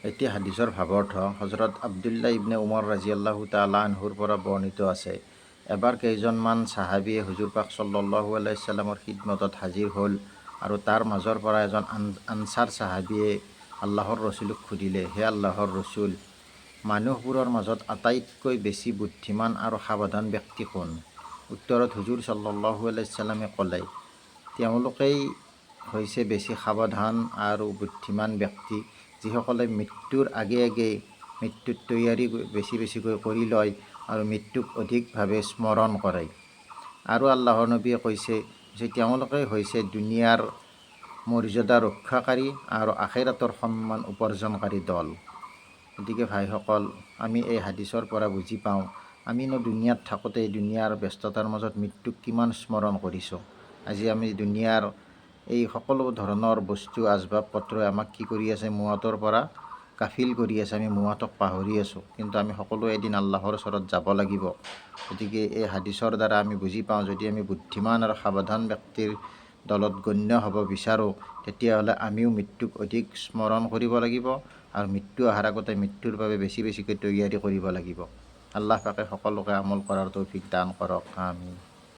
এটি হাদিছৰ ভাৱাৰ্থ হজৰত আব্দুল্লাহ ইবনে উমৰ ৰাজিয়াল্লাহু তাআলা আনহুৰ পৰা বৰ্ণিত আছে। এবাৰ কেইজনমান সাহাবীয়ে হুজুৰ পাক সাল্লাল্লাহু আলাইহি ওয়াসাল্লামৰ খিদমতত হাজিৰ হ'ল আৰু তাৰ মাজৰ পৰা এজন আনছাৰ সাহাবীয়ে আল্লাহৰ ৰছুলক সুধিলে, হে আল্লাহৰ ৰছুল, মানুহবোৰৰ মাজত আটাইতকৈ বেছি বুদ্ধিমান আৰু সাৱধান ব্যক্তি কোন? উত্তৰত হুজুৰ সাল্লাল্লাহু আলাইহি ওয়াসাল্লামে ক'লে, তেওঁলোকেই হৈছে বেছি সাৱধান আৰু বুদ্ধিমান ব্যক্তি, যিসকলে মৃত্যুৰ আগে আগে মৃত্যুৰ তৈয়াৰী বেছিকৈ কৰি লয় আৰু মৃত্যুক অধিকভাৱে স্মৰণ কৰে। আৰু আল্লাহৰ নবীয়ে কৈছে যে তেওঁলোকেই হৈছে দুনিয়াৰ মৰ্যাদা ৰক্ষাকাৰী আৰু আখিৰাতৰ সন্মান উপাৰ্জনকাৰী দল। গতিকে ভাইসকল, আমি এই হাদিছৰ পৰা বুজি পাওঁ, আমিনো দুনিয়াত থাকোঁতে দুনিয়াৰ ব্যস্ততাৰ মাজত মৃত্যুক কিমান স্মৰণ কৰিছোঁ। আজি আমি দুনিয়াৰ এই সকলো ধৰণৰ বস্তু আচবাব পত্ৰই আমাক কি কৰি আছে, মুৱাতৰ পৰা গাফিল কৰি আছে। আমি মুৱাতক পাহৰি আছোঁ, কিন্তু আমি সকলো এদিন আল্লাহৰ ওচৰত যাব লাগিব। গতিকে এই হাদিছৰ দ্বাৰা আমি বুজি পাওঁ, যদি আমি বুদ্ধিমান আৰু সাৱধান ব্যক্তিৰ দলত গণ্য হ'ব বিচাৰোঁ, তেতিয়াহ'লে আমিও মৃত্যুক অধিক স্মৰণ কৰিব লাগিব আৰু মৃত্যু অহাৰ আগতে মৃত্যুৰ বাবে বেছিকৈ তৈয়াৰী কৰিব লাগিব। আল্লাহ পাকে সকলোকে আমল কৰাৰ তৌফিক দান কৰক। আমিন।